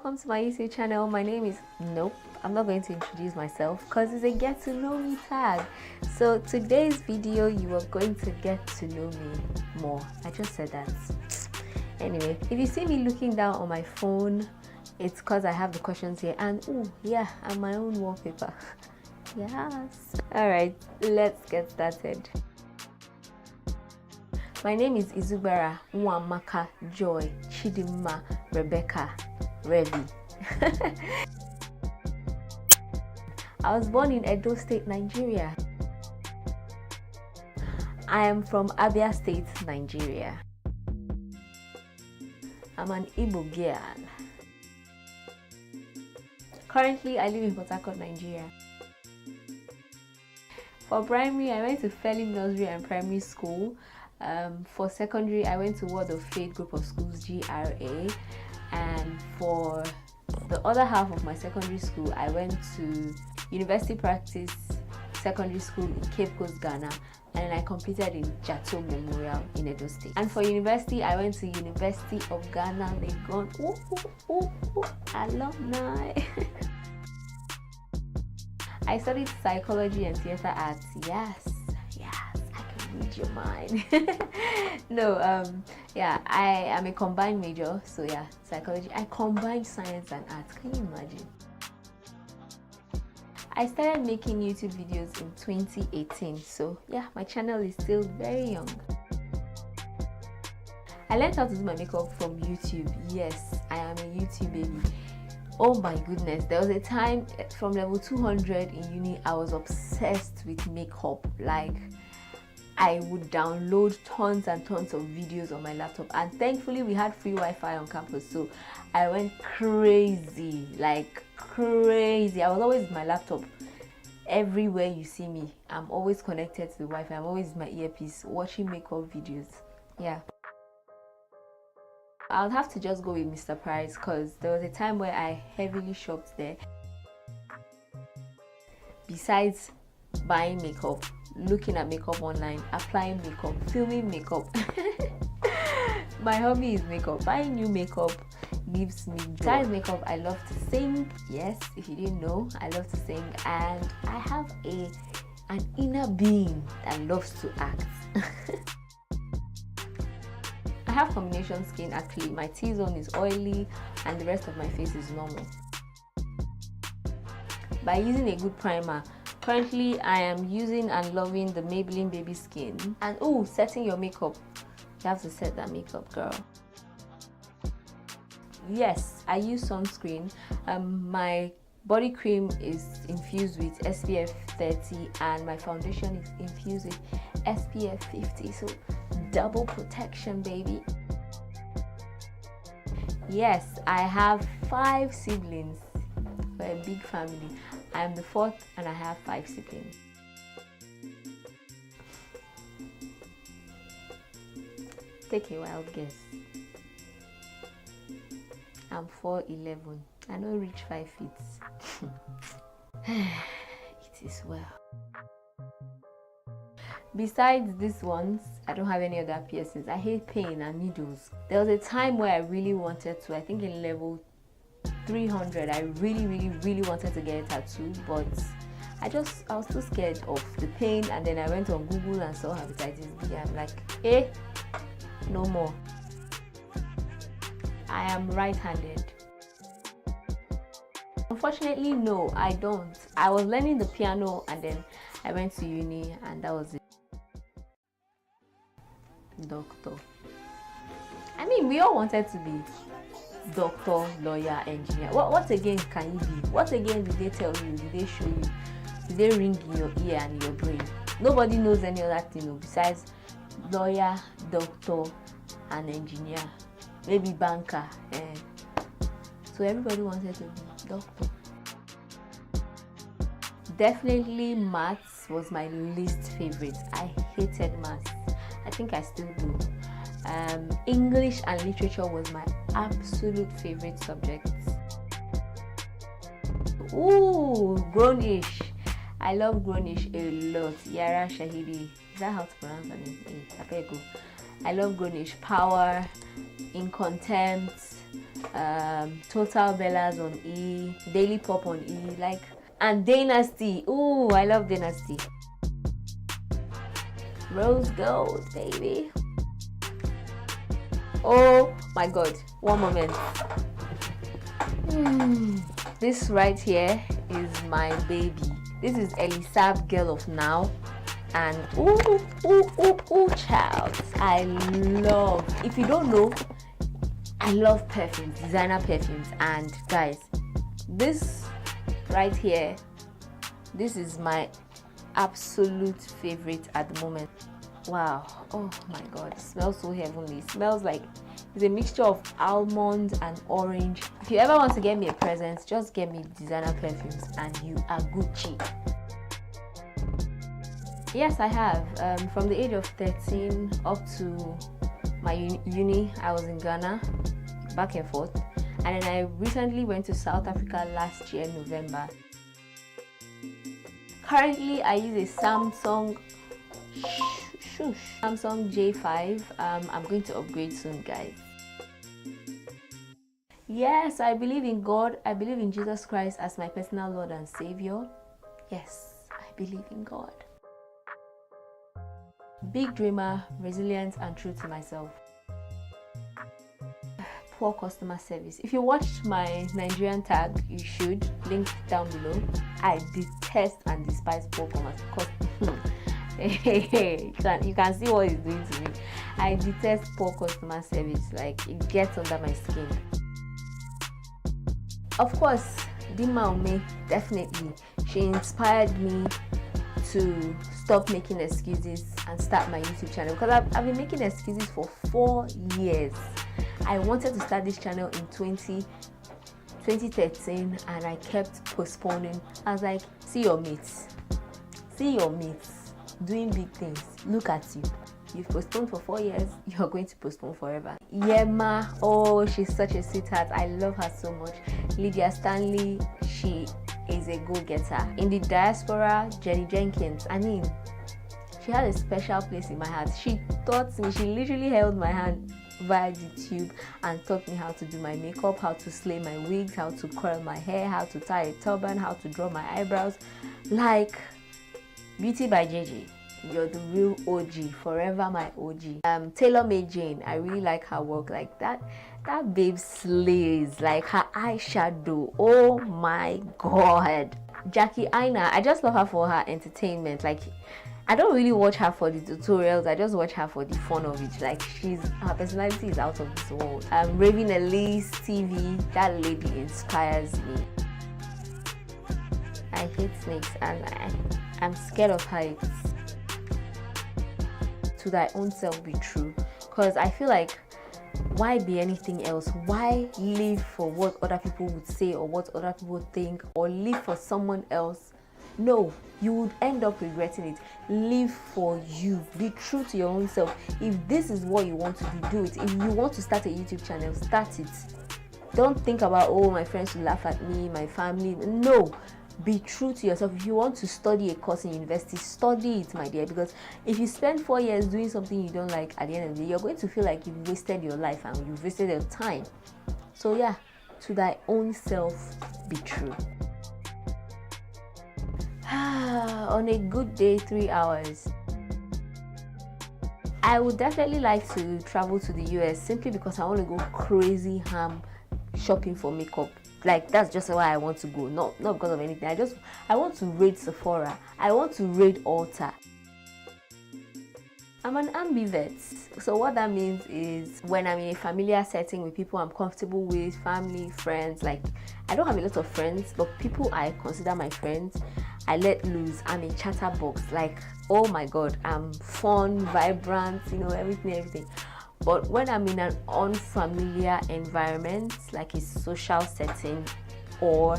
welcome to my YouTube channel. My name is I'm not going to introduce myself because it's a get to know me tag. So today's video you are going to get to know me more. I just said that. Anyway, if you see me looking down on my phone, it's because I have the questions here, and oh yeah, and my own wallpaper. Yes. Alright, let's get started. My name is Izubera Nwamaka Joy Chidimma Rebecca Revi. I was born in Edo State, Nigeria. I am from Abia State, Nigeria. I'm an Igbo girl. Currently, I live in Port Harcourt, Nigeria. For primary, I went to Felling Nursery and Primary School. For secondary, I went to Word of Faith Group of Schools, GRA. And for the other half of my secondary school, I went to University Practice Secondary School in Cape Coast, Ghana. And then I completed in Jato Memorial in Edo State. And for university, I went to University of Ghana, Legon. Alumni. I studied psychology and theater arts. Yes, I can read your mind. I am a combined major. So yeah, psychology. I combined science and arts. Can you imagine? I started making YouTube videos in 2018. So yeah, my channel is still very young. I learned how to do my makeup from YouTube. Yes, I am a YouTube baby. Oh my goodness, there was a time from level 200 in uni, I was obsessed with makeup. Like, I would download tons and tons of videos on my laptop, and thankfully we had free Wi-Fi on campus, so I went crazy, like crazy. I was always with my laptop. Everywhere you see me, I'm always connected to the Wi-Fi. I'm always with my earpiece watching makeup videos. Yeah. I'll have to just go with Mr. Price because there was a time where I heavily shopped there. Besides buying makeup, looking at makeup online, applying makeup, filming makeup. My hobby is makeup. Buying new makeup gives me joy. Besides makeup, I love to sing. Yes, if you didn't know, I love to sing. And I have an inner being that loves to act. I have combination skin actually. My T-zone is oily and the rest of my face is normal. By using a good primer, currently I am using and loving the Maybelline Baby Skin. And oh, setting your makeup. You have to set that makeup, girl. Yes, I use sunscreen. My body cream is infused with SPF 30 and my foundation is infused with SPF 50. So double protection, baby. Yes, I have 5 siblings. We're a big family. I am the 4th and I have 5 siblings. Take a wild guess. I'm 4'11". I don't reach 5 feet. It is well. Besides these ones, I don't have any other piercings. I hate pain and needles. There was a time where I really wanted to, I think in level 300, I really wanted to get a tattoo, but I was too scared of the pain, and then I went on Google and saw hepatitis B. I'm like, no more. I am right-handed. Unfortunately, no, I don't. I was learning the piano and then I went to uni and that was it. Doctor. I mean, we all wanted to be doctor, lawyer, engineer. What again can you be? What again did they tell you? Did they show you? Did they ring in your ear and your brain? Nobody knows any other thing besides lawyer, doctor, and engineer. Maybe banker. So everybody wanted to be doctor. Definitely maths was my least favorite. I hated maths. I think I still do. English and literature was my absolute favorite subjects. Ooh, Grownish. I love Grownish a lot. Yara Shahidi. Is that how to pronounce her name? I love Grownish. Power, In Contempt, Total Bellas on E, Daily Pop on E, like, and Dynasty. Ooh, I love Dynasty. Rose Gold, baby. Oh my god, one moment. This right here is my baby. This is Elisab Girl of Now, and ooh, child, I love, if you don't know, I love perfumes, designer perfumes. And guys, this right here, this is my absolute favorite at the moment. Wow, oh my god, it smells so heavenly. It smells like it's a mixture of almond and orange. If you ever want to get me a present, just get me designer perfumes and you are Gucci. Yes, I have. From the age of 13 up to my uni, I was in Ghana, back and forth, and then I recently went to South Africa last year, November. Currently, I use a Samsung J5. I'm going to upgrade soon, guys. Yes, I believe in God. I believe in Jesus Christ as my personal Lord and Savior. Yes, I believe in God. Big dreamer, resilient, and true to myself. Poor customer service. If you watched my Nigerian tag, you should. Link down below. I detest and despise poor customer. You can see what it's doing to me. I detest poor customer service. Like, it gets under my skin. Of course, Dima Ome, definitely. She inspired me to stop making excuses and start my YouTube channel, because I've been making excuses for 4 years. I wanted to start this channel in 2013 and I kept postponing. I was like, see your mates doing big things. Look at you. You've postponed for 4 years, you're going to postpone forever. Yema, oh, she's such a sweetheart. I love her so much. Lydia Stanley, she is a go-getter. In the diaspora, Jenny Jenkins, I mean, she had a special place in my heart. She taught me, she literally held my hand via the tube and taught me how to do my makeup, how to slay my wigs, how to curl my hair, how to tie a turban, how to draw my eyebrows. Like, Beauty by JJ, you're the real OG, forever my OG. Taylor Made Jane, I really like her work. Like that babe slays. Like her eyeshadow, oh my god. Jackie Aina, I just love her for her entertainment. Like, I don't really watch her for the tutorials, I just watch her for the fun of it. Like, her personality is out of this world. Raven Elise TV, that lady inspires me. I hate snakes and I'm scared of heights. To thy own self be true, because I feel like, why be anything else? Why live for what other people would say or what other people think, or live for someone else? No, you would end up regretting it. Live for you. Be true to your own self. If this is what you want to do it. If you want to start a YouTube channel, start it. Don't think about, oh, my friends will laugh at me, my family. No, be true to yourself. If you want to study a course in university, study it, my dear, because if you spend 4 years doing something you don't like, at the end of the day, you're going to feel like you've wasted your life and you've wasted your time. So yeah, to thy own self be true. On a good day, 3 hours. I would definitely like to travel to the US simply because I want to go crazy ham shopping for makeup. Like, that's just why I want to go, not because of anything. I want to raid Sephora. I want to raid Ulta. I'm an ambivert. So what that means is, when I'm in a familiar setting with people I'm comfortable with, family, friends, like, I don't have a lot of friends, but people I consider my friends, I let loose. I'm a chatterbox. Like, oh my god, I'm fun, vibrant, everything. But when I'm in an unfamiliar environment, like a social setting, or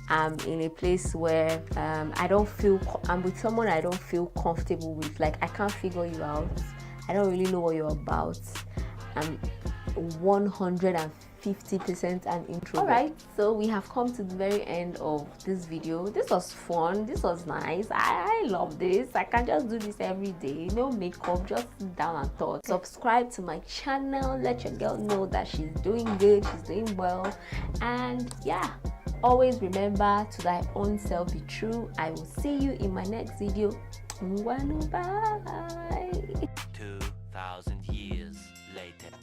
I'm in a place where I'm with someone I don't feel comfortable with, like I can't figure you out, I don't really know what you're about, 150% an introvert. Alright, so we have come to the very end of this video. This was fun, this was nice. I love this. I can just do this every day, no makeup, just sit down and talk. Subscribe to my channel, let your girl know that she's doing good, she's doing well, and yeah, always remember, to thy own self be true. I will see you in my next video. Bye. 2000 years later.